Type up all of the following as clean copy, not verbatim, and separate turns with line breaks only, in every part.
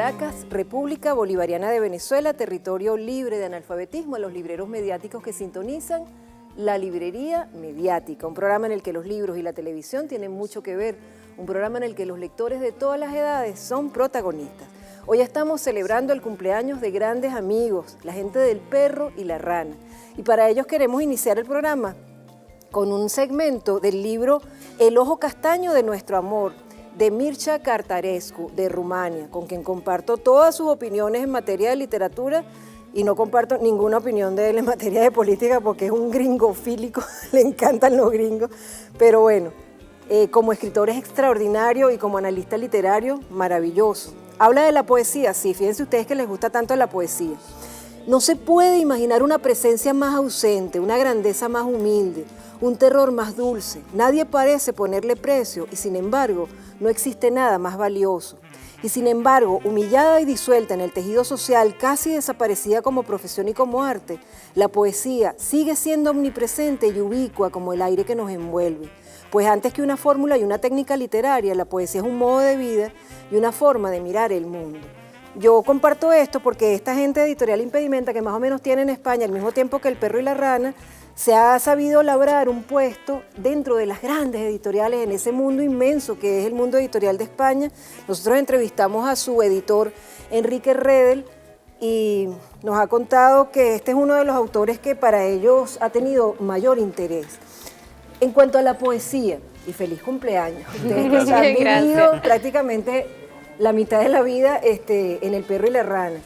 Caracas, República Bolivariana de Venezuela, territorio libre de analfabetismo, a los libreros mediáticos que sintonizan La Librería Mediática, un programa en el que los libros y la televisión tienen mucho que ver, un programa en el que los lectores de todas las edades son protagonistas. Hoy estamos celebrando el cumpleaños de grandes amigos, la gente del Perro y la Rana, y para ellos queremos iniciar el programa con un segmento del libro El ojo castaño de nuestro amor, de Mircea Cărtărescu, de Rumania, con quien comparto todas sus opiniones en materia de literatura y no comparto ninguna opinión de él en materia de política porque es un gringofílico, le encantan los gringos, pero bueno, como escritor es extraordinario y como analista literario, maravilloso. Habla de la poesía, sí, fíjense ustedes que les gusta tanto la poesía. No se puede imaginar una presencia más ausente, una grandeza más humilde, un terror más dulce. Nadie parece ponerle precio y sin embargo no existe nada más valioso. Y sin embargo, humillada y disuelta en el tejido social, casi desaparecida como profesión y como arte, la poesía sigue siendo omnipresente y ubicua como el aire que nos envuelve. Pues antes que una fórmula y una técnica literaria, la poesía es un modo de vida y una forma de mirar el mundo. Yo comparto esto porque esta gente de Editorial Impedimenta, que más o menos tiene en España al mismo tiempo que El Perro y la Rana, se ha sabido labrar un puesto dentro de las grandes editoriales en ese mundo inmenso que es el mundo editorial de España. Nosotros entrevistamos a su editor, Enrique Redel, y nos ha contado que este es uno de los autores que para ellos ha tenido mayor interés. En cuanto a la poesía, y feliz cumpleaños, ustedes han vivido prácticamente la mitad de la vida en El Perro y la Rana.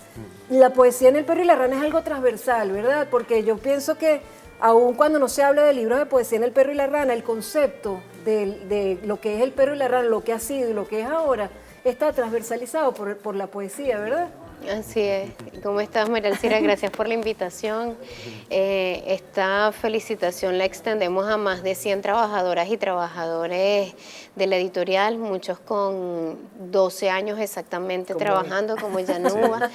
La poesía en El Perro y la Rana es algo transversal, ¿verdad? Porque yo pienso que aun cuando no se habla de libros de poesía en El Perro y la Rana, el concepto de lo que es El Perro y la Rana, lo que ha sido y lo que es ahora, está transversalizado por la poesía, ¿verdad?
Así es. ¿Cómo estás, María Alcira? Gracias por la invitación. Esta felicitación la extendemos a más de 100 trabajadoras y trabajadores de la editorial, muchos con 12 años exactamente trabajando, como Yanúa,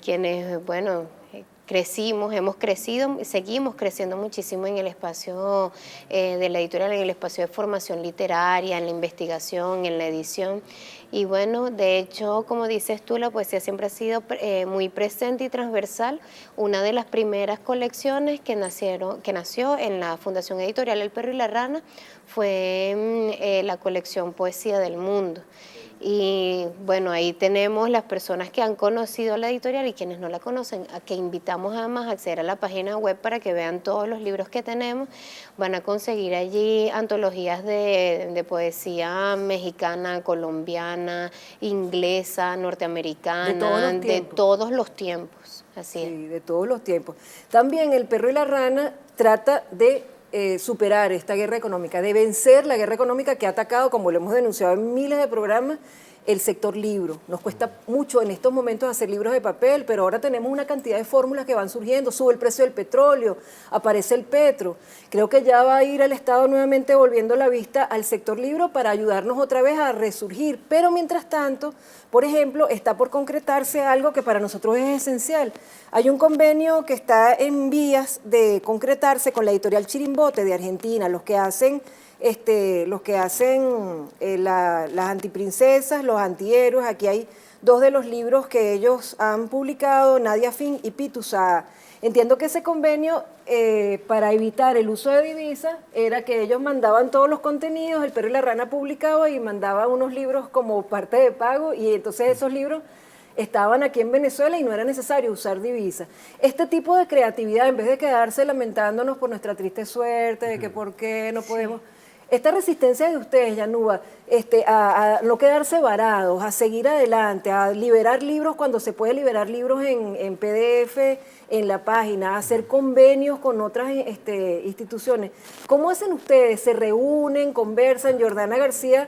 quienes, bueno, hemos crecido, seguimos creciendo muchísimo en el espacio de la editorial, en el espacio de formación literaria, en la investigación, en la edición. Y bueno, de hecho, como dices tú, la poesía siempre ha sido muy presente y transversal. Una de las primeras colecciones que nació en la Fundación Editorial El Perro y la Rana fue la colección Poesía del Mundo. Y bueno, ahí tenemos las personas que han conocido la editorial y quienes no la conocen, a que invitamos además a acceder a la página web para que vean todos los libros que tenemos. Van a conseguir allí antologías de poesía mexicana, colombiana, inglesa, norteamericana, de todos los tiempos. Así es.
Sí, de todos los tiempos. También El Perro y la Rana trata de superar esta guerra económica, de vencer la guerra económica que ha atacado, como lo hemos denunciado en miles de programas, el sector libro. Nos cuesta mucho en estos momentos hacer libros de papel, pero ahora tenemos una cantidad de fórmulas que van surgiendo, sube el precio del petróleo, aparece el petro. Creo que ya va a ir el Estado nuevamente volviendo la vista al sector libro para ayudarnos otra vez a resurgir, pero mientras tanto, por ejemplo, está por concretarse algo que para nosotros es esencial. Hay un convenio que está en vías de concretarse con la editorial Chirimbote de Argentina, los que hacen las antiprincesas, los antihéroes. Aquí hay dos de los libros que ellos han publicado, Nadia Fin y Pitusa. Entiendo que ese convenio, para evitar el uso de divisas, era que ellos mandaban todos los contenidos, El Perro y la Rana publicaba y mandaba unos libros como parte de pago, y entonces esos libros estaban aquí en Venezuela y no era necesario usar divisas. Este tipo de creatividad, en vez de quedarse lamentándonos por nuestra triste suerte, de que por qué no podemos... Esta resistencia de ustedes, Yanúa, a no quedarse varados, a seguir adelante, a liberar libros cuando se puede liberar libros en PDF, en la página, a hacer convenios con otras instituciones. ¿Cómo hacen ustedes? ¿Se reúnen, conversan? Jordana García,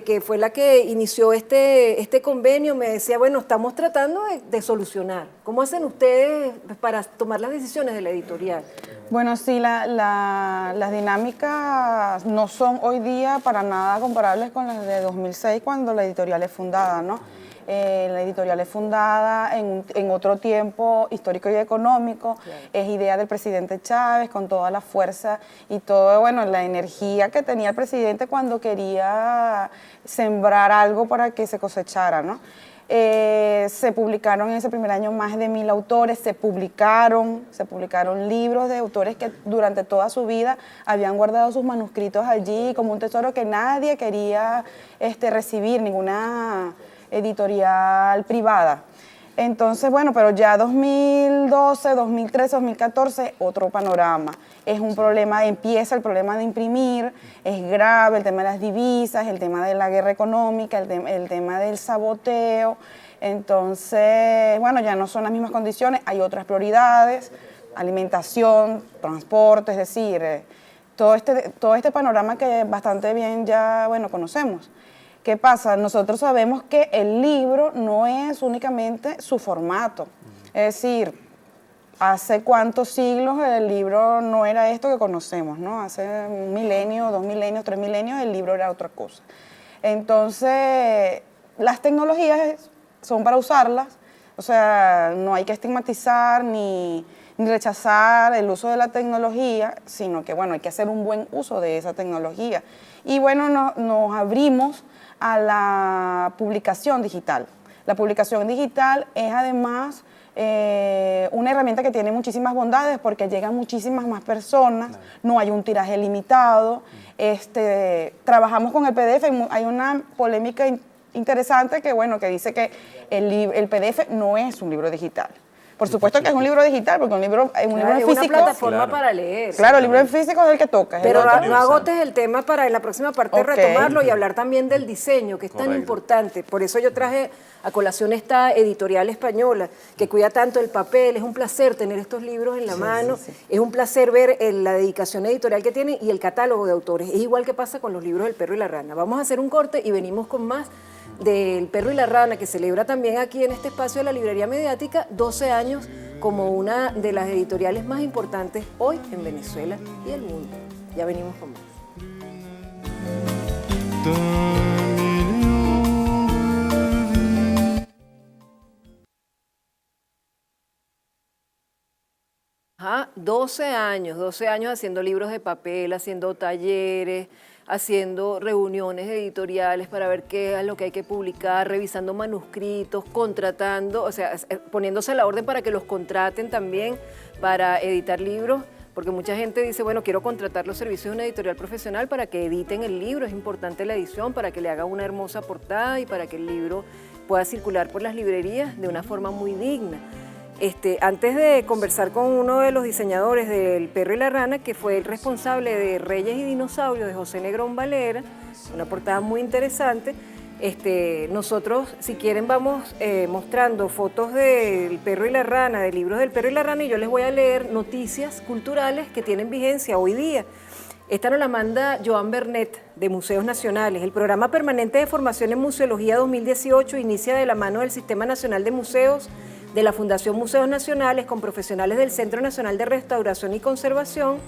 que fue la que inició este convenio, me decía, bueno, estamos tratando de solucionar. ¿Cómo hacen ustedes para tomar las decisiones de la editorial?
Bueno, sí, las dinámicas no son hoy día para nada comparables con las de 2006, cuando la editorial es fundada, ¿no? La editorial es fundada en otro tiempo histórico y económico, es idea del presidente Chávez, con toda la fuerza y todo, bueno, la energía que tenía el presidente cuando quería sembrar algo para que se cosechara, ¿no? Se publicaron en ese primer año más de 1000 autores, se publicaron libros de autores que durante toda su vida habían guardado sus manuscritos allí como un tesoro que nadie quería recibir, ninguna editorial privada. Entonces, bueno, pero ya 2012, 2013, 2014, otro panorama. Es un problema, empieza el problema de imprimir, es grave el tema de las divisas, el tema de la guerra económica, el tema del saboteo. Entonces, bueno, ya no son las mismas condiciones, hay otras prioridades, alimentación, transporte, es decir, todo este panorama que bastante bien ya, bueno, conocemos. ¿Qué pasa? Nosotros sabemos que el libro no es únicamente su formato. Es decir, hace cuántos siglos el libro no era esto que conocemos, ¿no? Hace un milenio, 2 milenios, 3 milenios, el libro era otra cosa. Entonces, las tecnologías son para usarlas, o sea, no hay que estigmatizar ni rechazar el uso de la tecnología, sino que, bueno, hay que hacer un buen uso de esa tecnología. Y, bueno, nos abrimos a la publicación digital. La publicación digital es además una herramienta que tiene muchísimas bondades porque llegan muchísimas más personas, no hay un tiraje limitado, trabajamos con el PDF, hay una polémica interesante que, bueno, que dice que el PDF no es un libro digital. Por supuesto que es un libro digital, porque un libro físico...
Es una plataforma para leer.
Claro, el libro en físico es el que toca.
Pero no agotes el tema para en la próxima parte retomarlo y hablar también del diseño, que es tan importante. Por eso yo traje a colación esta editorial española, que cuida tanto el papel. Es un placer tener estos libros en la mano. Es un placer ver la dedicación editorial que tienen y el catálogo de autores. Es igual que pasa con los libros del Perro y la Rana. Vamos a hacer un corte y venimos con más del Perro y la Rana, que celebra también aquí en este espacio de la Librería Mediática 12 años como una de las editoriales más importantes hoy en Venezuela y el mundo. Ya venimos con más. Ajá, 12 años haciendo libros de papel, haciendo talleres, haciendo reuniones editoriales para ver qué es lo que hay que publicar, revisando manuscritos, contratando, o sea, poniéndose a la orden para que los contraten también para editar libros, porque mucha gente dice, bueno, quiero contratar los servicios de una editorial profesional para que editen el libro, es importante la edición, para que le haga una hermosa portada y para que el libro pueda circular por las librerías de una forma muy digna. Antes de conversar con uno de los diseñadores del Perro y la Rana, que fue el responsable de Reyes y Dinosaurios de José Negrón Valera, una portada muy interesante, nosotros, si quieren, vamos mostrando fotos del Perro y la Rana, de libros del Perro y la Rana, y yo les voy a leer noticias culturales que tienen vigencia hoy día. Esta nos la manda Joan Bernet, de Museos Nacionales. El Programa Permanente de Formación en Museología 2018 inicia de la mano del Sistema Nacional de Museos, de la Fundación Museos Nacionales, con profesionales del Centro Nacional de Restauración y Conservación,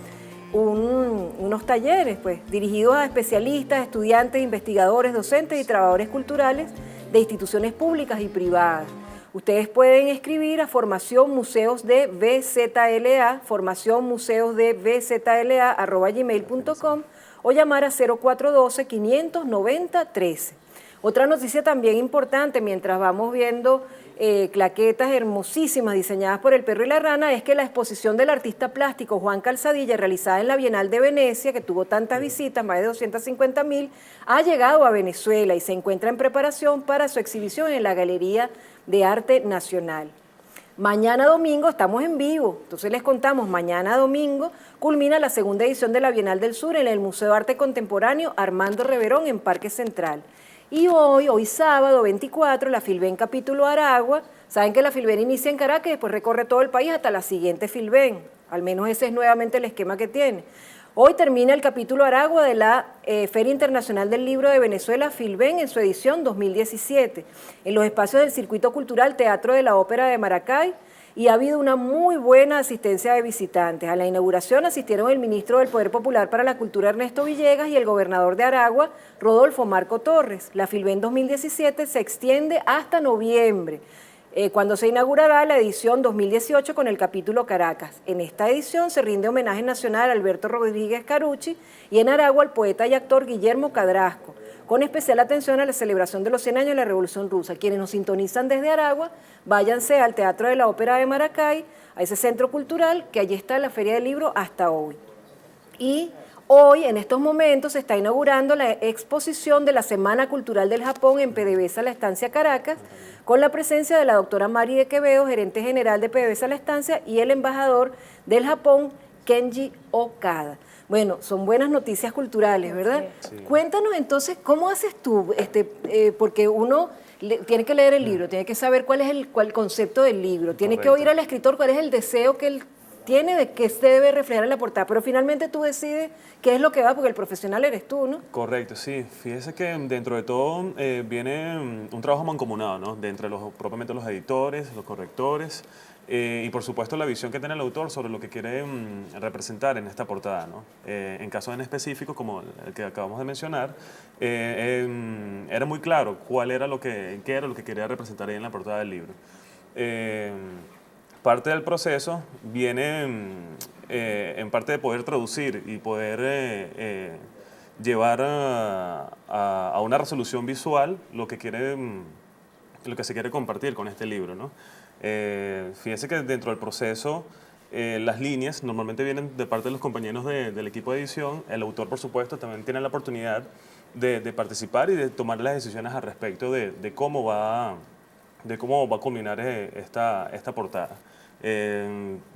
unos talleres dirigidos a especialistas, estudiantes, investigadores, docentes y trabajadores culturales de instituciones públicas y privadas. Ustedes pueden escribir a formacionmuseosdevzla@gmail.com o llamar a 0412-590-13. Otra noticia también importante, mientras vamos viendo claquetas hermosísimas diseñadas por el Perro y la Rana, es que la exposición del artista plástico Juan Calzadilla, realizada en la Bienal de Venecia, que tuvo tantas visitas, más de 250.000, ha llegado a Venezuela y se encuentra en preparación para su exhibición en la Galería de Arte Nacional. Mañana domingo estamos en vivo, entonces les contamos, mañana domingo culmina la segunda edición de la Bienal del Sur en el Museo de Arte Contemporáneo Armando Reverón en Parque Central. Y hoy sábado 24, la Filben capítulo Aragua, saben que la Filben inicia en Caracas y después recorre todo el país hasta la siguiente Filben, al menos ese es nuevamente el esquema que tiene. Hoy termina el capítulo Aragua de la Feria Internacional del Libro de Venezuela, Filben, en su edición 2017, en los espacios del Circuito Cultural Teatro de la Ópera de Maracay, y ha habido una muy buena asistencia de visitantes. A la inauguración asistieron el ministro del Poder Popular para la Cultura, Ernesto Villegas, y el gobernador de Aragua, Rodolfo Marco Torres. La Filben 2017 se extiende hasta noviembre, cuando se inaugurará la edición 2018 con el capítulo Caracas. En esta edición se rinde homenaje nacional a Alberto Rodríguez Carucci y en Aragua al poeta y actor Guillermo Cadrasco. con especial atención a la celebración de los 100 años de la Revolución Rusa. Quienes nos sintonizan desde Aragua, váyanse al Teatro de la Ópera de Maracay, a ese centro cultural, que allí está la Feria del Libro hasta hoy. Y hoy, en estos momentos, se está inaugurando la exposición de la Semana Cultural del Japón en PDVSA La Estancia Caracas, con la presencia de la doctora Mari de Quevedo, gerente general de PDVSA La Estancia, y el embajador del Japón, Kenji Okada. Bueno, son buenas noticias culturales, ¿verdad? Sí. Cuéntanos entonces, ¿cómo haces tú? Porque uno tiene que leer el libro, tiene que saber cuál es el concepto del libro, tiene que oír al escritor cuál es el deseo que él tiene de qué se debe reflejar en la portada, pero finalmente tú decides qué es lo que va, porque el profesional eres tú, ¿no?
Correcto, sí. Fíjese que dentro de todo viene un trabajo mancomunado, ¿no? De entre propiamente los editores, los correctores, y por supuesto la visión que tiene el autor sobre lo que quiere representar en esta portada, ¿no? En casos en específico, como el que acabamos de mencionar, era muy claro qué era lo que quería representar ahí en la portada del libro. Parte del proceso viene en parte de poder traducir y poder llevar a una resolución visual lo que se quiere compartir con este libro, ¿no? Fíjense que dentro del proceso las líneas normalmente vienen de parte de los compañeros del equipo de edición. El autor, por supuesto, también tiene la oportunidad de participar y de tomar las decisiones al respecto de cómo va a culminar esta portada.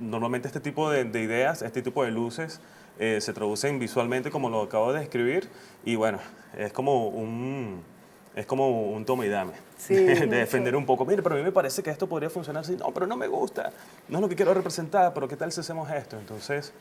Normalmente este tipo de ideas, este tipo de luces se traducen visualmente como lo acabo de describir, y bueno, es como un toma y dame, sí, de defender un poco. Mire, pero a mí me parece que esto podría funcionar así. No, pero no me gusta, no es lo que quiero representar, pero ¿qué tal si hacemos esto? Entonces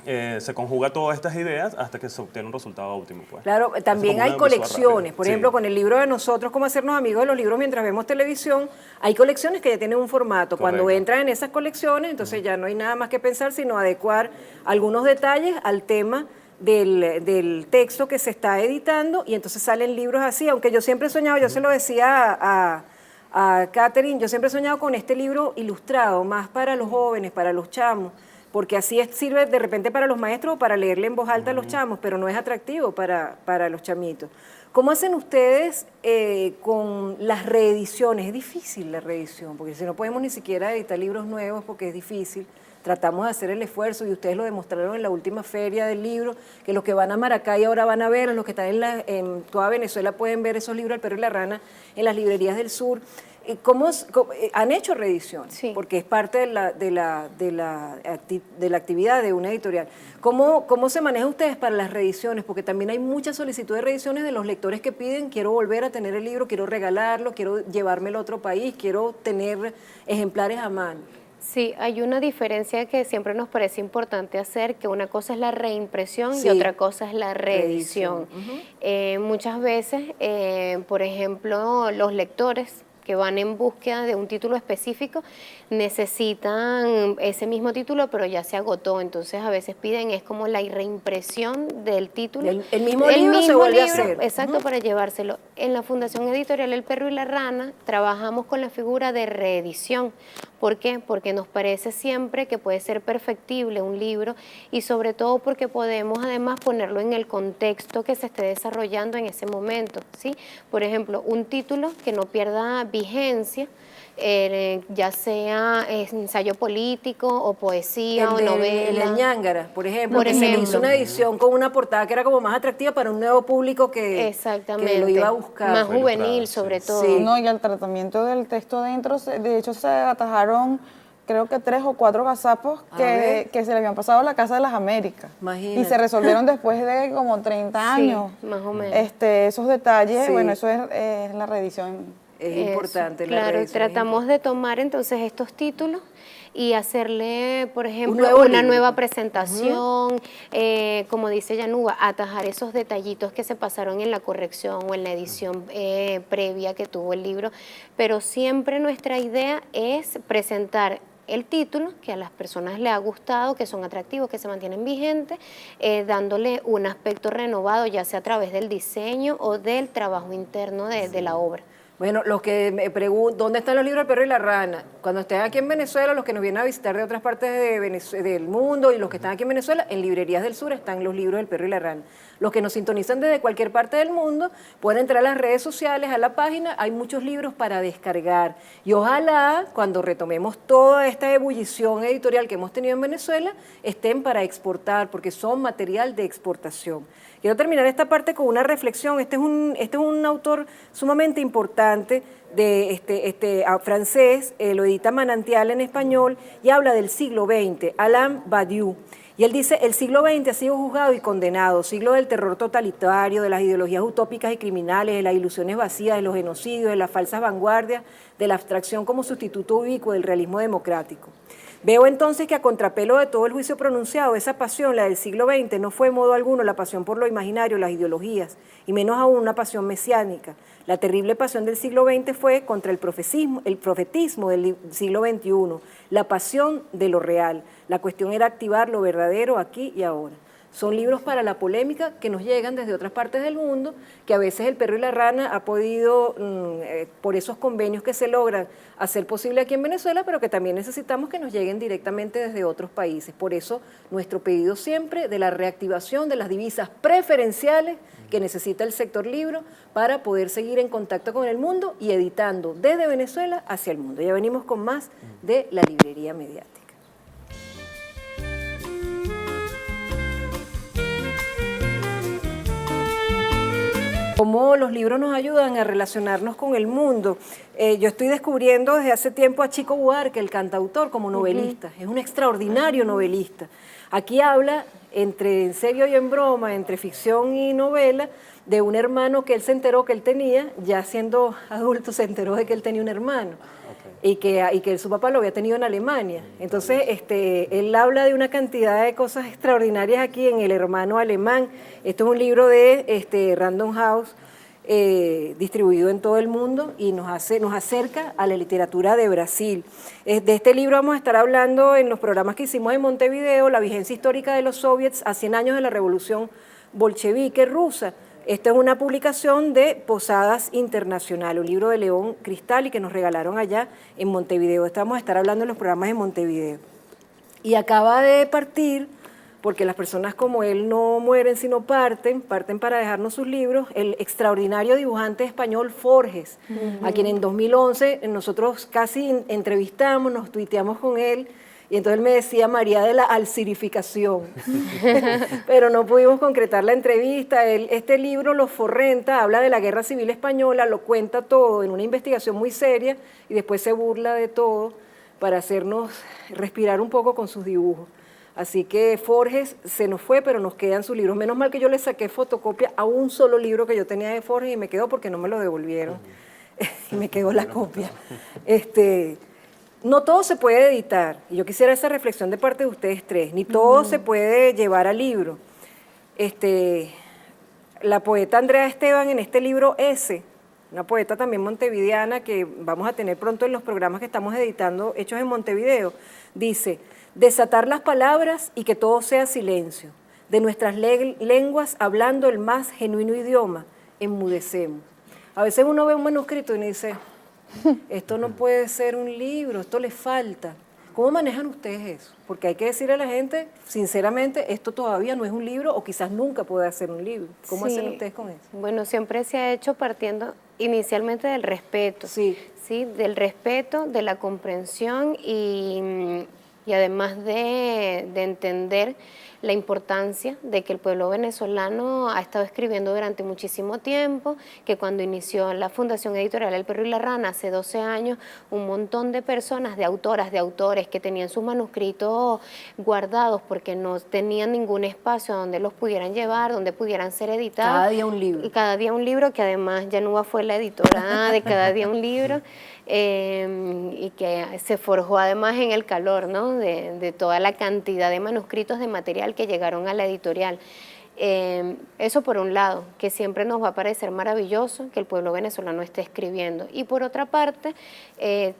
se conjuga todas estas ideas hasta que se obtiene un resultado óptimo, pues.
Claro, también hay colecciones, por ejemplo, con el libro de nosotros, Cómo hacernos amigos de los libros mientras vemos televisión, hay colecciones que ya tienen un formato. Correcto. Cuando entran en esas colecciones, entonces ya no hay nada más que pensar, sino adecuar algunos detalles al tema del texto que se está editando, y entonces salen libros así, aunque yo siempre he soñado, yo se lo decía a Catherine, yo siempre he soñado con este libro ilustrado, más para los jóvenes, para los chamos, porque así sirve de repente para los maestros o para leerle en voz alta a los chamos, pero no es atractivo para los chamitos. ¿Cómo hacen ustedes con las reediciones? Es difícil la reedición, porque si no podemos ni siquiera editar libros nuevos porque es difícil. Tratamos de hacer el esfuerzo y ustedes lo demostraron en la última feria del libro, que los que van a Maracay ahora van a ver, los que están en toda Venezuela pueden ver esos libros, El perro y la rana, en las librerías del sur. ¿Cómo han hecho reediciones? Sí. Porque es parte de la actividad de una editorial. ¿Cómo se manejan ustedes para las reediciones? Porque también hay mucha solicitud de reediciones de los lectores que piden, quiero volver a tener el libro, quiero regalarlo, quiero llevármelo a otro país, quiero tener ejemplares a mano.
Sí, hay una diferencia que siempre nos parece importante hacer, que una cosa es la reimpresión, sí, y otra cosa es la reedición. Muchas veces, por ejemplo, los lectores que van en búsqueda de un título específico necesitan ese mismo título, pero ya se agotó. Entonces a veces piden, es como la reimpresión del título.
El mismo libro se vuelve a hacer.
Exacto, para llevárselo. En la Fundación Editorial El Perro y la Rana trabajamos con la figura de reedición. ¿Por qué? Porque nos parece siempre que puede ser perfectible un libro, y sobre todo porque podemos además ponerlo en el contexto que se esté desarrollando en ese momento, ¿sí? Por ejemplo, un título que no pierda vigencia, ya sea ensayo político o poesía o novela.
El Ñángara, por ejemplo, que se hizo una edición con una portada que era como más atractiva para un nuevo público que lo iba a buscar.
Más juvenil, sobre todo.
Sí. No, y el tratamiento del texto dentro, de hecho se atajaron creo que 3 o 4 gazapos que se le habían pasado a la Casa de las Américas. Imagínate. Y se resolvieron después de como 30 años.
Sí, más o menos.
Esos detalles, sí. Bueno, eso es la reedición.
Es importante la
claro,
reedición.
Tratamos de tomar entonces estos títulos y hacerle, por ejemplo, una nueva presentación, como dice Yanuba, atajar esos detallitos que se pasaron en la corrección o en la edición previa que tuvo el libro, pero siempre nuestra idea es presentar el título que a las personas les ha gustado, que son atractivos, que se mantienen vigentes, dándole un aspecto renovado, ya sea a través del diseño o del trabajo interno de la obra.
Bueno, los que me preguntan, ¿dónde están los libros del perro y la rana? Cuando estén aquí en Venezuela, los que nos vienen a visitar de otras partes del mundo y los que están aquí en Venezuela, en librerías del sur están los libros del perro y la rana. Los que nos sintonizan desde cualquier parte del mundo pueden entrar a las redes sociales, a la página, hay muchos libros para descargar. Y ojalá, cuando retomemos toda esta ebullición editorial que hemos tenido en Venezuela, estén para exportar, porque son material de exportación. Quiero terminar esta parte con una reflexión. Este es un autor sumamente importante de francés, lo edita Manantial en español y habla del siglo XX, Alain Badiou. Y él dice, el siglo XX ha sido juzgado y condenado, siglo del terror totalitario, de las ideologías utópicas y criminales, de las ilusiones vacías, de los genocidios, de las falsas vanguardias, de la abstracción como sustituto ubicuo del realismo democrático. Veo entonces que a contrapelo de todo el juicio pronunciado, esa pasión, la del siglo XX, no fue en modo alguno la pasión por lo imaginario, las ideologías, y menos aún una pasión mesiánica. La terrible pasión del siglo XX fue contra el profetismo del siglo XXI, la pasión de lo real. La cuestión era activar lo verdadero aquí y ahora. Son libros para la polémica que nos llegan desde otras partes del mundo, que a veces el perro y la rana ha podido, por esos convenios que se logran, hacer posible aquí en Venezuela, pero que también necesitamos que nos lleguen directamente desde otros países. Por eso nuestro pedido siempre de la reactivación de las divisas preferenciales que necesita el sector libro para poder seguir en contacto con el mundo y editando desde Venezuela hacia el mundo. Ya venimos con más de la librería mediática. Cómo los libros nos ayudan a relacionarnos con el mundo. Yo estoy descubriendo desde hace tiempo a Chico Buarque, el cantautor, como novelista. Es un extraordinario novelista. Aquí habla, en serio y en broma, entre ficción y novela, de un hermano que él se enteró que él tenía, ya siendo adulto se enteró de que él tenía un hermano. Y que su papá lo había tenido en Alemania. Entonces, él habla de una cantidad de cosas extraordinarias aquí en El hermano alemán. Esto es un libro de Random House, distribuido en todo el mundo y nos acerca a la literatura de Brasil. De este libro vamos a estar hablando en los programas que hicimos en Montevideo, la vigencia histórica de los soviets a 100 años de la revolución bolchevique rusa. Esta es una publicación de Posadas Internacional, un libro de León Cristal y que nos regalaron allá en Montevideo. Estamos a estar hablando en los programas de Montevideo. Y acaba de partir, porque las personas como él no mueren sino parten para dejarnos sus libros, el extraordinario dibujante español Forges, a quien en 2011 nosotros casi entrevistamos, nos tuiteamos con él. Y entonces él me decía María de la alcirificación, pero no pudimos concretar la entrevista. Este libro, Los Forrenta, habla de la Guerra Civil Española, lo cuenta todo en una investigación muy seria y después se burla de todo para hacernos respirar un poco con sus dibujos. Así que Forges se nos fue, pero nos quedan sus libros. Menos mal que yo le saqué fotocopia a un solo libro que yo tenía de Forges y me quedó porque no me lo devolvieron. Y me quedó la copia. No todo se puede editar, y yo quisiera esa reflexión de parte de ustedes tres, ni todo se puede llevar al libro. La poeta Andrea Esteban en este libro S, una poeta también montevideana que vamos a tener pronto en los programas que estamos editando, hechos en Montevideo, dice, desatar las palabras y que todo sea silencio, de nuestras lenguas hablando el más genuino idioma, enmudecemos. A veces uno ve un manuscrito y uno dice, esto no puede ser un libro, esto le falta. ¿Cómo manejan ustedes eso? Porque hay que decirle a la gente, sinceramente, esto todavía no es un libro o quizás nunca pueda ser un libro. ¿Cómo hacen ustedes con eso?
Bueno, siempre se ha hecho partiendo inicialmente del respeto. Sí, del respeto, de la comprensión y además de entender la importancia de que el pueblo venezolano ha estado escribiendo durante muchísimo tiempo, que cuando inició la Fundación Editorial El Perro y la Rana hace 12 años, un montón de personas, de autoras, de autores que tenían sus manuscritos guardados porque no tenían ningún espacio donde los pudieran llevar, donde pudieran ser editados.
Cada día un libro.
Y cada día un libro, que además Yanuba fue la editora de Cada Día un Libro. Y que se forjó además en el calor, ¿no? de toda la cantidad de manuscritos de material que llegaron a la editorial. Eso por un lado, que siempre nos va a parecer maravilloso que el pueblo venezolano esté escribiendo. Y por otra parte,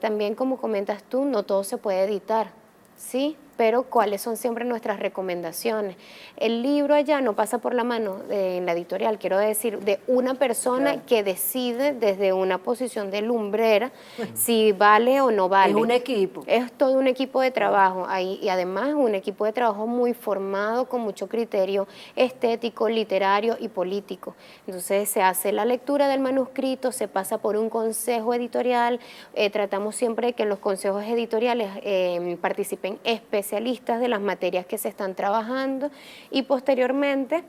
también como comentas tú, no todo se puede editar, ¿sí? pero cuáles son siempre nuestras recomendaciones. El libro allá no pasa por la mano en la editorial, quiero decir, de una persona que decide desde una posición de lumbrera si vale o no vale.
Es un equipo.
Es todo un equipo de trabajo ahí, y además un equipo de trabajo muy formado, con mucho criterio estético, literario y político. Entonces se hace la lectura del manuscrito, se pasa por un consejo editorial, tratamos siempre de que en los consejos editoriales participen especialistas de las materias que se están trabajando, y posteriormente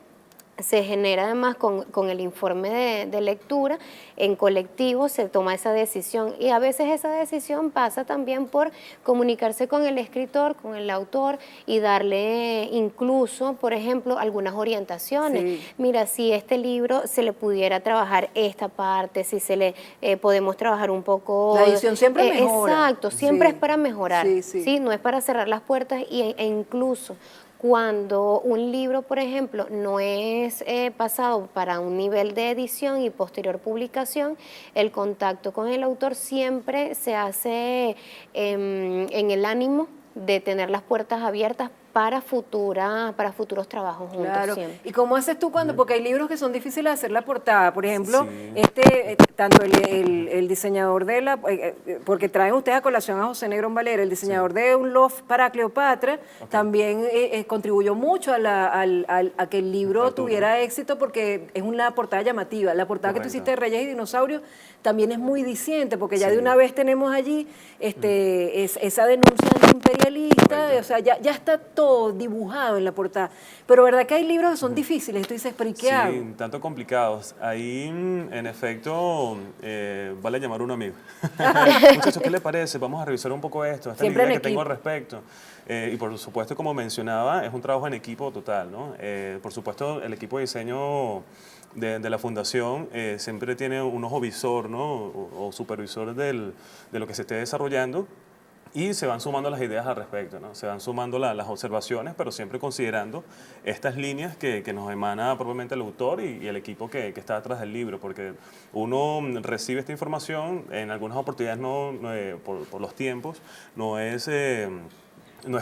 se genera además con el informe de lectura, en colectivo se toma esa decisión, y a veces esa decisión pasa también por comunicarse con el escritor, con el autor, y darle incluso, por ejemplo, algunas orientaciones.
Sí.
Mira, si este libro se le pudiera trabajar esta parte, si se le podemos trabajar un poco...
La edición siempre mejora.
Exacto, siempre
Sí.
es para mejorar,
Sí, sí.
¿sí? No es para cerrar las puertas, e incluso cuando un libro, por ejemplo, no es pasado para un nivel de edición y posterior publicación, el contacto con el autor siempre se hace en el ánimo de tener las puertas abiertas para futuros trabajos juntos.
Claro.
Siempre.
¿Y cómo haces tú cuando? Porque hay libros que son difíciles de hacer la portada. Por ejemplo,
Sí.
tanto el diseñador de la... porque traen ustedes a colación a José Negrón Valera, el diseñador de un loft para Cleopatra, también contribuyó mucho a que el libro tuviera éxito, porque es una portada llamativa. La portada que tú hiciste de Reyes y Dinosaurios también es muy diciente, porque ya de una vez tenemos allí esa denuncia antiimperialista, o sea, ya está todo dibujado en la portada. Pero verdad que hay libros que son difíciles, tú dices, pero ¿y qué hago?
Sí, tanto complicados. Ahí, en efecto, vale llamar a un amigo. Muchachos, ¿qué le parece? Vamos a revisar un poco esto, esta
Siempre
idea
en
que tengo
equipo.
al respecto. Y por supuesto, como mencionaba, es un trabajo en equipo total, ¿no? Por supuesto, el equipo de diseño de la fundación siempre tiene un ojo visor, ¿no? O supervisor de lo que se esté desarrollando. Y se van sumando las ideas al respecto, ¿no? Se van sumando las observaciones, pero siempre considerando estas líneas que nos emana propiamente el autor y el equipo que está detrás del libro, porque uno recibe esta información, en algunas oportunidades por los tiempos, no es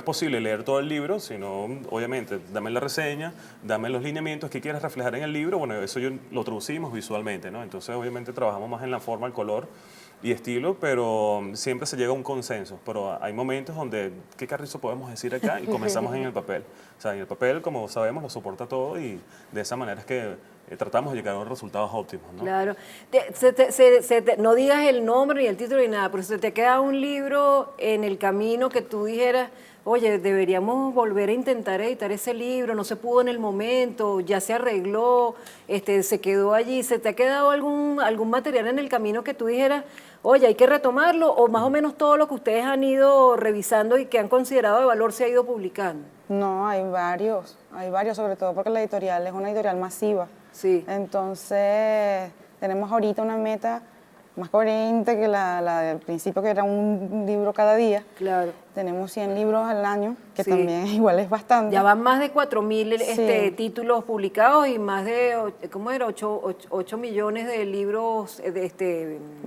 posible leer todo el libro, sino obviamente dame la reseña, dame los lineamientos que quieres reflejar en el libro, bueno, eso lo traducimos visualmente, ¿no? Entonces obviamente trabajamos más en la forma, el color y estilo, pero siempre se llega a un consenso. Pero hay momentos donde, ¿qué carrizo podemos decir acá? Y comenzamos en el papel. O sea, en el papel, como sabemos, lo soporta todo, y de esa manera es que tratamos de llegar a los resultados óptimos, ¿no?
Claro. No digas el nombre ni el título ni nada, pero se te queda un libro en el camino que tú dijeras, oye, deberíamos volver a intentar editar ese libro, no se pudo en el momento, ya se arregló, se quedó allí. ¿Se te ha quedado algún material en el camino que tú dijeras, oye, hay que retomarlo, o más o menos todo lo que ustedes han ido revisando y que han considerado de valor se ha ido publicando?
No, hay varios, sobre todo porque la editorial es una editorial masiva.
Sí.
Entonces, tenemos ahorita una meta más coherente que la del principio, que era un libro cada día.
Claro.
Tenemos 100 libros al año, que
Sí.
también igual es bastante.
Ya van más de 4.000
Sí.
títulos publicados y más de, ¿cómo era? 8 millones de libros
De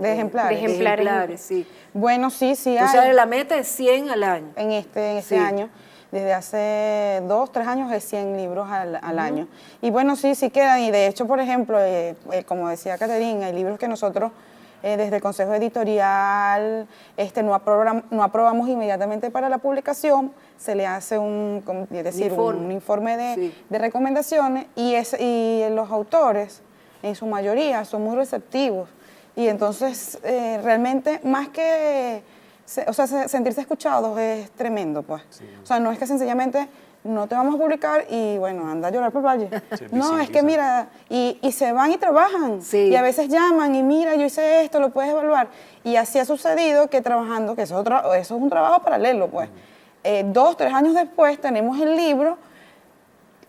ejemplares.
De ejemplares, sí.
Bueno, sí,
O sea,
hay.
la meta es 100 al año.
En este
Sí.
año, desde hace 2, 3 años, es 100 libros al año. Y bueno, sí quedan. Y de hecho, por ejemplo, como decía Caterine, hay libros que nosotros, desde el Consejo Editorial, no aprobamos inmediatamente para la publicación, se le hace un informe
Sí.
de recomendaciones, y los autores, en su mayoría, son muy receptivos. Y entonces, realmente, más que... sentirse escuchados es tremendo, pues. Sí. O sea, no es que sencillamente no te vamos a publicar y, bueno, anda a llorar por el valle.
Sí,
no, es que mira, y se van y trabajan.
Sí.
Y a veces llaman y mira, yo hice esto, lo puedes evaluar. Y así ha sucedido que trabajando, que eso es un trabajo paralelo, pues. 2, 3 años después tenemos el libro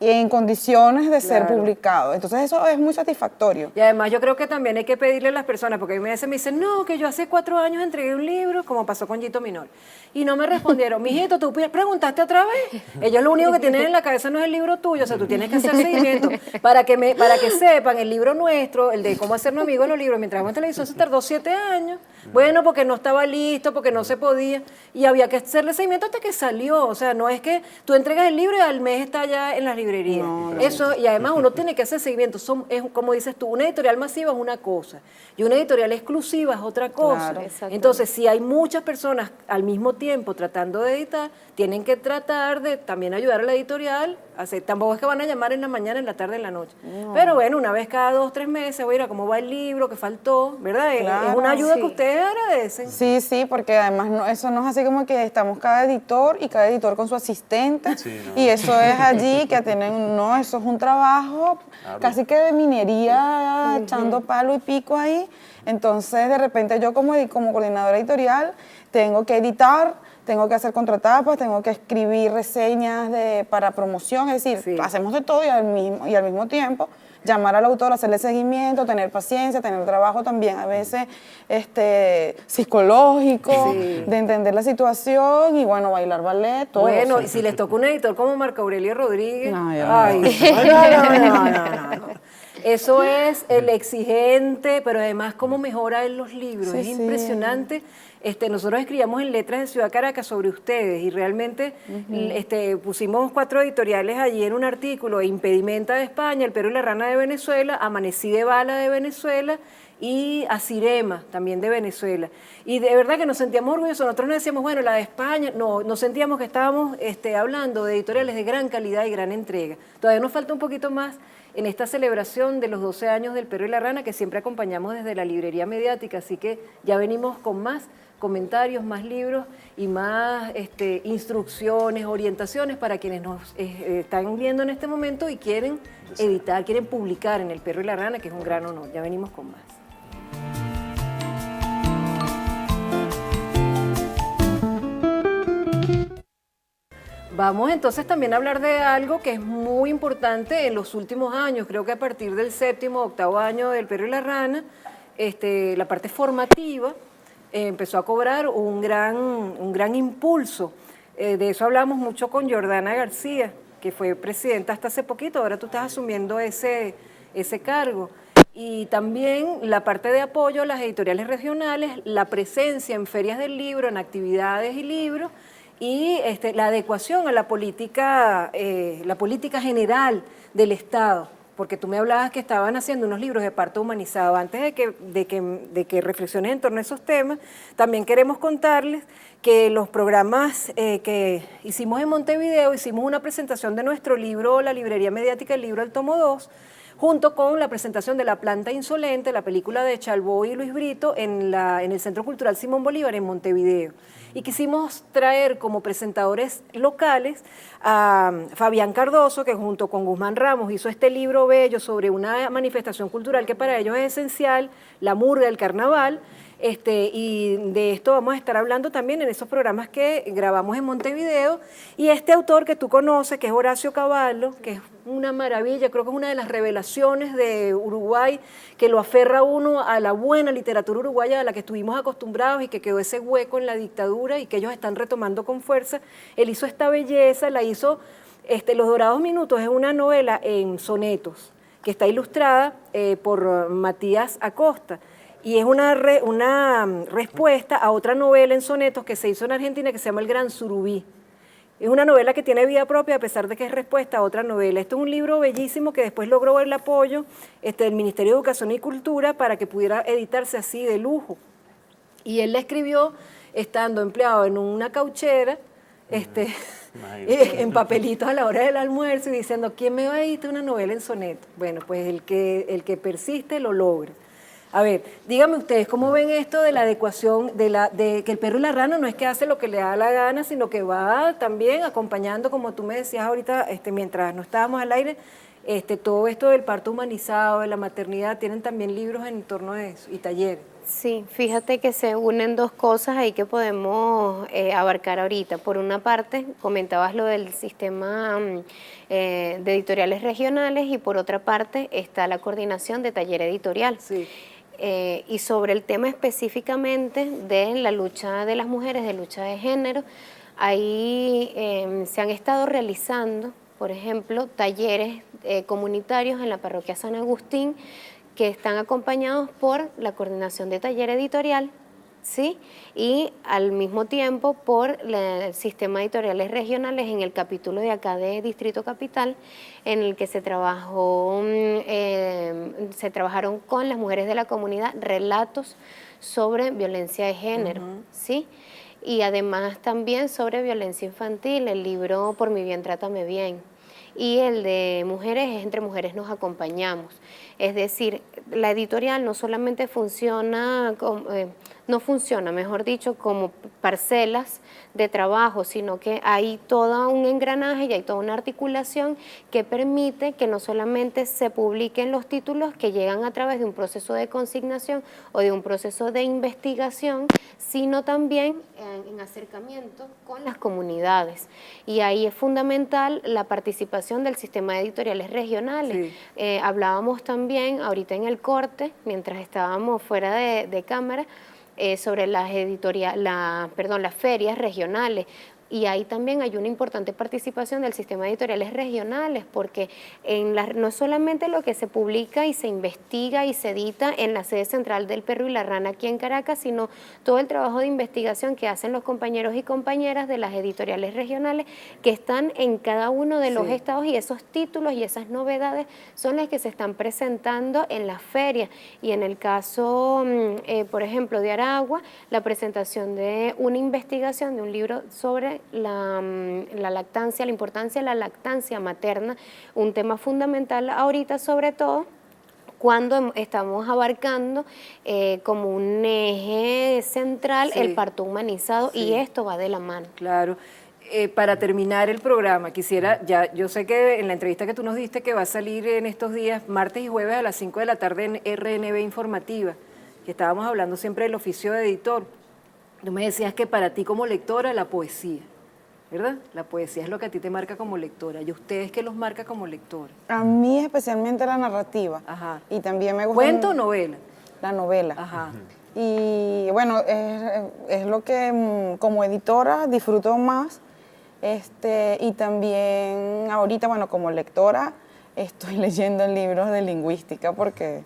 y en condiciones de ser
Claro.
publicado. Entonces eso es muy satisfactorio.
Y además yo creo que también hay que pedirle a las personas, porque a mí me dicen, no, que yo hace 4 años entregué un libro, como pasó con Gito Minor, y no me respondieron. Mijito, tú preguntaste otra vez. Ellos lo único que tienen en la cabeza no es el libro tuyo, o sea, tú tienes que hacer seguimiento para que sepan el libro nuestro, el de cómo hacernos amigos de los libros. Mientras en televisión se tardó 7 años. Bueno, porque no estaba listo, porque no se podía, y había que hacerle seguimiento hasta que salió. O sea, no es que tú entregas el libro y al mes está ya en las librerías. Eso, y además uno tiene que hacer seguimiento. Es, como dices tú, una editorial masiva es una cosa y una editorial exclusiva es otra cosa.
Claro.
Exacto.
Entonces, si hay muchas personas al mismo tiempo tratando de editar, tienen que tratar de también ayudar a la editorial. Tampoco es que van a llamar en la mañana, en la tarde, en la noche. Pero bueno, una vez cada 2 o 3 meses, voy a ir a cómo va el libro, qué faltó, ¿verdad? Es
Claro,
una ayuda
sí.
que ustedes agradecen.
Sí, sí, porque además eso no es así como que estamos cada editor y cada editor con su asistente
Sí, no.
y eso es allí que tienen, no, eso es un trabajo
Claro.
casi que de minería, echando palo y pico ahí. Entonces, de repente yo como coordinadora editorial tengo que editar, tengo que hacer contratapas, tengo que escribir reseñas para promoción, es decir,
Sí.
hacemos de todo y al mismo tiempo llamar al autor, hacerle seguimiento, tener paciencia, tener trabajo también a veces psicológico,
Sí.
de entender la situación y bueno, bailar ballet, todo.
Bueno,
sí.
y si les toca un editor como Marco Aurelio Rodríguez,
No, ya
ay, no. Eso es el exigente, pero además cómo mejora él los libros.
Sí,
Es
sí.
impresionante. Nosotros escribíamos en Letras de Ciudad Caracas sobre ustedes y realmente pusimos 4 editoriales allí en un artículo: Impedimenta de España, El Perro y la Rana de Venezuela, Amanecí de Bala de Venezuela y Asirema, también de Venezuela. Y de verdad que nos sentíamos orgullosos. Nosotros no decíamos, bueno, la de España, no, nos sentíamos que estábamos hablando de editoriales de gran calidad y gran entrega. Todavía nos falta un poquito más en esta celebración de los 12 años del Perro y la Rana, que siempre acompañamos desde la librería mediática, así que ya venimos con más comentarios, más libros y más instrucciones, orientaciones para quienes nos están viendo en este momento y quieren editar, quieren publicar en El Perro y la Rana, que es un gran honor. Ya venimos con más. Vamos entonces también a hablar de algo que es muy importante en los últimos años. Creo que a partir del 7º o 8º año del Perro y la Rana, la parte formativa empezó a cobrar un gran impulso. De eso hablamos mucho con Jordana García, que fue presidenta hasta hace poquito. Ahora tú estás asumiendo ese cargo. Y también la parte de apoyo a las editoriales regionales, la presencia en ferias del libro, en actividades y libros, y la adecuación a la política general del Estado, porque tú me hablabas que estaban haciendo unos libros de parto humanizado. Antes de que reflexiones en torno a esos temas, también queremos contarles que los programas que hicimos en Montevideo, hicimos una presentación de nuestro libro, La Librería Mediática, el libro El Tomo 2, junto con la presentación de La Planta Insolente, la película de Chalbó y Luis Brito, en el Centro Cultural Simón Bolívar en Montevideo. Y quisimos traer como presentadores locales a Fabián Cardoso, que junto con Guzmán Ramos hizo este libro bello sobre una manifestación cultural que para ellos es esencial, la murga del carnaval. Y de esto vamos a estar hablando también en esos programas que grabamos en Montevideo. Y este autor que tú conoces, que es Horacio Cavallo, que es una maravilla, creo que es una de las revelaciones de Uruguay, que lo aferra a uno a la buena literatura uruguaya a la que estuvimos acostumbrados y que quedó ese hueco en la dictadura y que ellos están retomando con fuerza. Él hizo esta belleza, la hizo, Los Dorados Minutos, es una novela en sonetos, que está ilustrada por Matías Acosta. Y es una respuesta a otra novela en sonetos que se hizo en Argentina que se llama El Gran Surubí. Es una novela que tiene vida propia a pesar de que es respuesta a otra novela. Esto es un libro bellísimo que después logró el apoyo del Ministerio de Educación y Cultura para que pudiera editarse así de lujo. Y él la escribió estando empleado en una cauchera, en papelitos a la hora del almuerzo y diciendo, ¿quién me va a editar una novela en soneto? Bueno, pues el que persiste lo logra. A ver, díganme ustedes, ¿cómo ven esto de la adecuación, de que el perro y la rana no es que hace lo que le da la gana, sino que va también acompañando, como tú me decías ahorita, mientras no estábamos al aire, todo esto del parto humanizado, de la maternidad, tienen también libros en torno a eso y talleres?
Sí, fíjate que se unen dos cosas ahí que podemos abarcar ahorita. Por una parte, comentabas lo del sistema de editoriales regionales y por otra parte está la coordinación de taller editorial.
Sí.
Y sobre el tema específicamente de la lucha de las mujeres, de lucha de género, ahí se han estado realizando, por ejemplo, talleres comunitarios en la parroquia San Agustín que están acompañados por la coordinación de taller editorial, ¿sí? Y al mismo tiempo por el sistema de editoriales regionales en el capítulo de acá de Distrito Capital, en el que se trabajaron con las mujeres de la comunidad relatos sobre violencia de género, ¿sí? Y además también sobre violencia infantil, el libro Por mi bien, trátame bien. Y el de mujeres es Entre mujeres nos acompañamos. Es decir, la editorial no solamente funciona, no funciona, mejor dicho, como parcelas de trabajo, sino que hay todo un engranaje y hay toda una articulación que permite que no solamente se publiquen los títulos que llegan a través de un proceso de consignación o de un proceso de investigación, sino también en acercamiento con las comunidades. Y ahí es fundamental la participación del sistema de editoriales regionales.
Sí.
Hablábamos también ahorita en el corte, mientras estábamos fuera de cámara, sobre las ferias regionales. Y ahí también hay una importante participación del sistema de editoriales regionales, porque no es solamente lo que se publica y se investiga y se edita en la sede central del Perro y la Rana aquí en Caracas, sino todo el trabajo de investigación que hacen los compañeros y compañeras de las editoriales regionales que están en cada uno de los estados, y esos títulos y esas novedades son las que se están presentando en las ferias. Y en el caso, por ejemplo, de Aragua, la presentación de una investigación de un libro sobre la lactancia, la importancia de la lactancia materna, un tema fundamental ahorita, sobre todo cuando estamos abarcando como un eje central el parto humanizado, y esto va de la mano.
Claro. Para terminar el programa, quisiera, yo sé que en la entrevista que tú nos diste que va a salir en estos días, martes y jueves a las 5 de la tarde en RNB Informativa, que estábamos hablando siempre del oficio de editor. Tú me decías que para ti como lectora la poesía, ¿verdad? La poesía es lo que a ti te marca como lectora. ¿Y ustedes qué los marca como lectora?
A mí especialmente la narrativa.
Ajá.
Y también me gusta...
¿Cuento o novela?
La novela.
Ajá.
Y bueno, es lo que como editora disfruto más. Y también ahorita, bueno, como lectora estoy leyendo libros de lingüística porque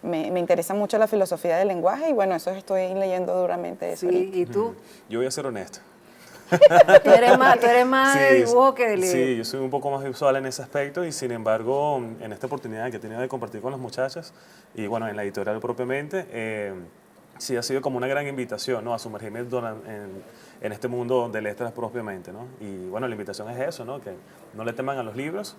me interesa mucho la filosofía del lenguaje y bueno, eso estoy leyendo duramente eso.
Sí, ¿y tú?
Yo voy a ser honesto.
Tú eres más
Sí,
de dibujo que de leer.
Sí, yo soy un poco más visual en ese aspecto y sin embargo, en esta oportunidad que he tenido de compartir con las muchachas y bueno, en la editorial propiamente, sí ha sido como una gran invitación, ¿no? A sumergirme en este mundo de letras propiamente, ¿no? Y bueno, la invitación es eso, ¿no? Que no le teman a los libros,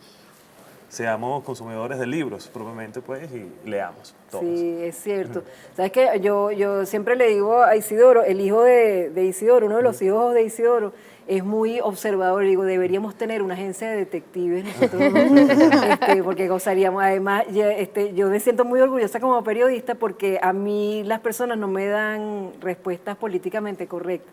seamos consumidores de libros propiamente, pues, y leamos todos.
Sí, es cierto. Sabes que yo siempre le digo a Isidoro, el hijo de Isidoro, uno de los hijos de Isidoro, es muy observador. Digo, deberíamos tener una agencia de detectives nosotros, porque gozaríamos. Además, yo me siento muy orgullosa como periodista porque a mí las personas no me dan respuestas políticamente correctas,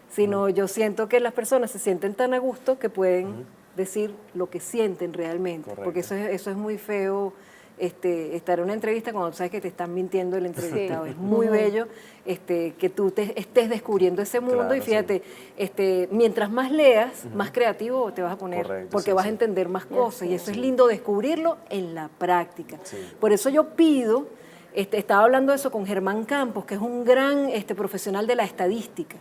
sino yo siento que las personas se sienten tan a gusto que pueden decir lo que sienten realmente.
Correcto.
Porque eso es muy feo, estar en una entrevista cuando sabes que te están mintiendo el entrevistado. Es muy bello que tú estés descubriendo ese mundo.
Claro,
y fíjate, mientras más leas, más creativo te vas a poner,
Correcto,
porque
sí,
vas
sí.
a entender más cosas. Y eso es lindo descubrirlo en la práctica.
Sí.
Por eso yo pido, estaba hablando de eso con Germán Campos, que es un gran profesional de la estadística,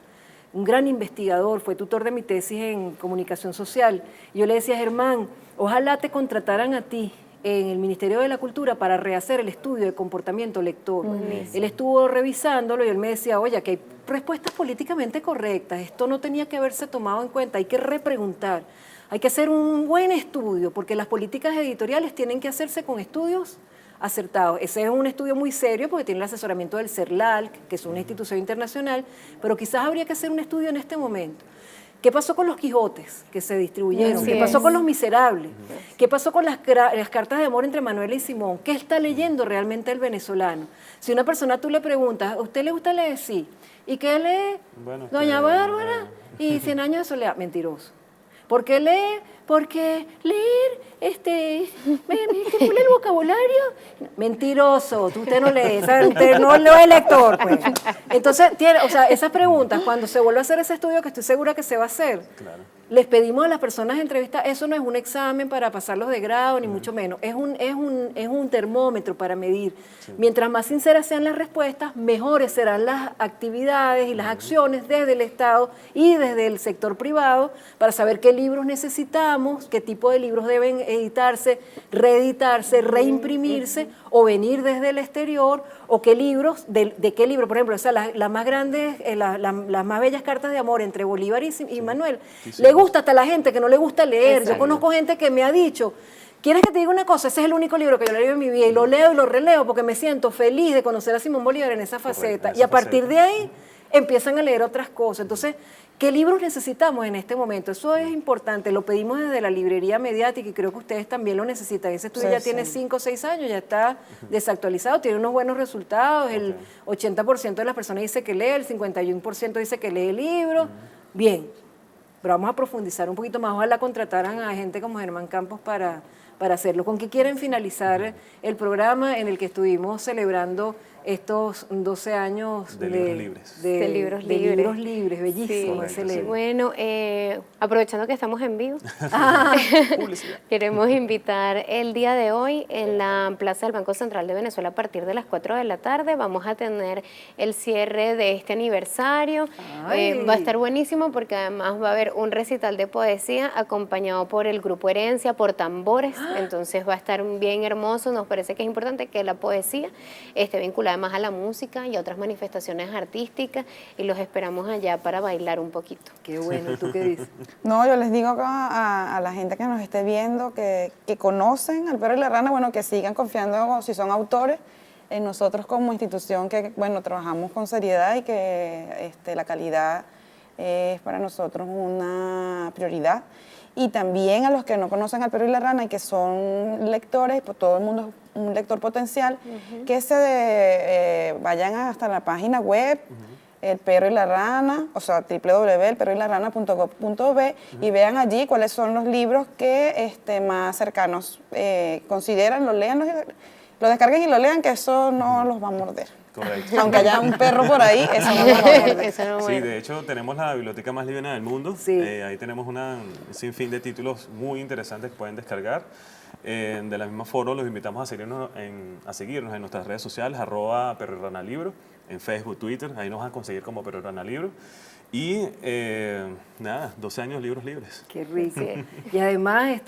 un gran investigador, fue tutor de mi tesis en comunicación social. Y yo le decía a Germán, ojalá te contrataran a ti en el Ministerio de la Cultura para rehacer el estudio de comportamiento lector. Él estuvo revisándolo y él me decía, oye, que hay respuestas políticamente correctas, esto no tenía que haberse tomado en cuenta, hay que repreguntar, hay que hacer un buen estudio, porque las políticas editoriales tienen que hacerse con estudios acertados. Ese es un estudio muy serio porque tiene el asesoramiento del CERLALC, que es una institución internacional, pero quizás habría que hacer un estudio en este momento. ¿Qué pasó con los Quijotes que se distribuyeron?
Así
¿Qué pasó
es.
con los Miserables? ¿Qué pasó con las cartas de amor entre Manuel y Simón? ¿Qué está leyendo realmente el venezolano? Si una persona tú le preguntas, ¿a usted le gusta leer? Sí. ¿Y qué lee?
Bueno,
Doña Bárbara y 100 años de soledad. Mentiroso. ¿Por qué lee? Porque leer, me estimula el vocabulario. Mentiroso, usted no lee, usted no es lector, pues. Entonces, esas preguntas, cuando se vuelve a hacer ese estudio, que estoy segura que se va a hacer,
Claro.
les pedimos a las personas entrevistadas, eso no es un examen para pasarlos de grado, ni mucho menos, es un termómetro para medir. Mientras más sinceras sean las respuestas, mejores serán las actividades y las acciones desde el Estado y desde el sector privado para saber qué libros necesitamos, qué tipo de libros deben editarse, reeditarse, reimprimirse o venir desde el exterior, o qué libros, de qué libro, por ejemplo, las más grandes, las más bellas cartas de amor entre Bolívar y Manuel, le gusta hasta a la gente que no le gusta leer.
Exacto.
Yo conozco gente que me ha dicho, ¿quieres que te diga una cosa? Ese es el único libro que yo leo en mi vida y lo leo y lo releo porque me siento feliz de conocer a Simón Bolívar en esa faceta.
Correcto,
Y a partir de ahí empiezan a leer otras cosas. Entonces, ¿qué libros necesitamos en este momento? Eso es importante, lo pedimos desde la librería mediática y creo que ustedes también lo necesitan. Ese estudio ya tiene 5 o 6 años, ya está desactualizado, tiene unos buenos resultados, el 80% de las personas dice que lee, el 51% dice que lee el libro. Bien, pero vamos a profundizar un poquito más. Ojalá contrataran a gente como Germán Campos para hacerlo. ¿Con qué quieren finalizar el programa en el que estuvimos celebrando estos 12 años
De libros libres.
De libros
de
libres.
libros libres? Bellísimo,
Correcto,
excelente.
sí.
Bueno, aprovechando que estamos en vivo,
Publicidad.
queremos invitar el día de hoy en la Plaza del Banco Central de Venezuela a partir de las 4 de la tarde. Vamos a tener el cierre de este aniversario.
Ay.
Va a estar buenísimo porque además va a haber un recital de poesía acompañado por el Grupo Herencia, por tambores. Entonces va a estar bien hermoso. Nos parece que es importante que la poesía esté vinculada más a la música y a otras manifestaciones artísticas y los esperamos allá para bailar un poquito.
Qué bueno, ¿y tú qué dices?
No, yo les digo a la gente que nos esté viendo que conocen al Perro y la Rana, bueno, que sigan confiando, si son autores, en nosotros como institución que, bueno, trabajamos con seriedad y que la calidad es para nosotros una prioridad. Y también a los que no conocen al Perro y la Rana y que son lectores, pues todo el mundo es un lector potencial, que vayan hasta la página web, El Perro y la Rana, o sea, www.elperroylarana.gov.be y vean allí cuáles son los libros que más cercanos consideran, lo lean, lo descarguen y lo lean, que eso no los va a morder.
Correcto.
Aunque haya un perro por ahí, eso no los va a morder.
Eso no
Sí,
muere.
de hecho tenemos la biblioteca más liviana del mundo.
Sí.
Ahí tenemos un sinfín de títulos muy interesantes que pueden descargar. De la misma forma los invitamos a seguirnos en nuestras redes sociales, @perroyranalibro, en Facebook, Twitter, ahí nos van a conseguir como Perro y Rana Libro. Y nada, 12 años libros libres.
Qué rico.
Sí.
Y además,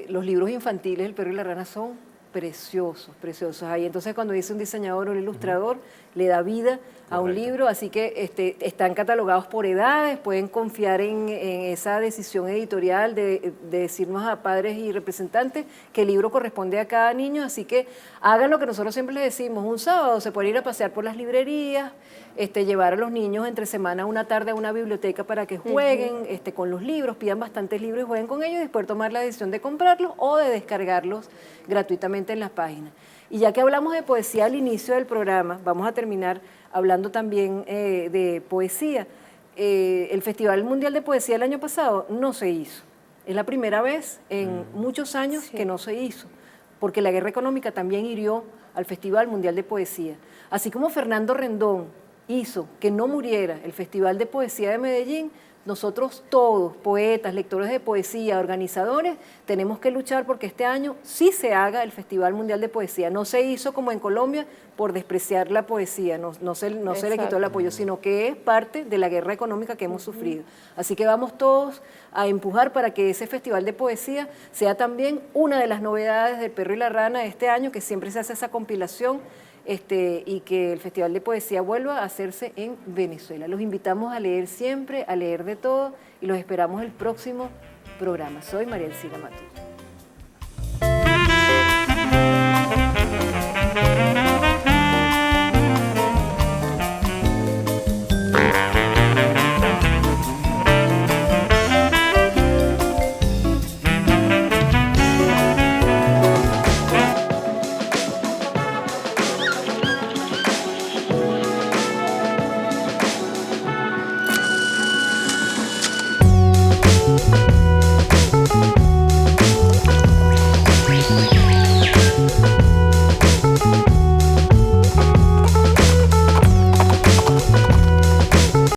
los libros infantiles, El Perro y la Rana, son preciosos, preciosos. Ahí entonces cuando dice un diseñador o un ilustrador, le da vida a un
Correcto.
libro, así que están catalogados por edades, pueden confiar en esa decisión editorial de decirnos a padres y representantes que el libro corresponde a cada niño, así que hagan lo que nosotros siempre les decimos, un sábado se pueden ir a pasear por las librerías, llevar a los niños entre semana una tarde a una biblioteca para que jueguen con los libros, pidan bastantes libros y jueguen con ellos y después tomar la decisión de comprarlos o de descargarlos gratuitamente en las páginas. Y ya que hablamos de poesía al inicio del programa, vamos a terminar hablando también de poesía. El Festival Mundial de Poesía el año pasado no se hizo. Es la primera vez en muchos años que no se hizo, porque la guerra económica también hirió al Festival Mundial de Poesía. Así como Fernando Rendón hizo que no muriera el Festival de Poesía de Medellín, nosotros todos, poetas, lectores de poesía, organizadores, tenemos que luchar porque este año sí se haga el Festival Mundial de Poesía. No se hizo como en Colombia por despreciar la poesía, no se le quitó el apoyo, sino que es parte de la guerra económica que hemos sufrido. Así que vamos todos a empujar para que ese Festival de Poesía sea también una de las novedades del Perro y la Rana este año, que siempre se hace esa compilación, y que el Festival de Poesía vuelva a hacerse en Venezuela. Los invitamos a leer siempre, a leer de todo y los esperamos el próximo programa. Soy María Elcira Matute.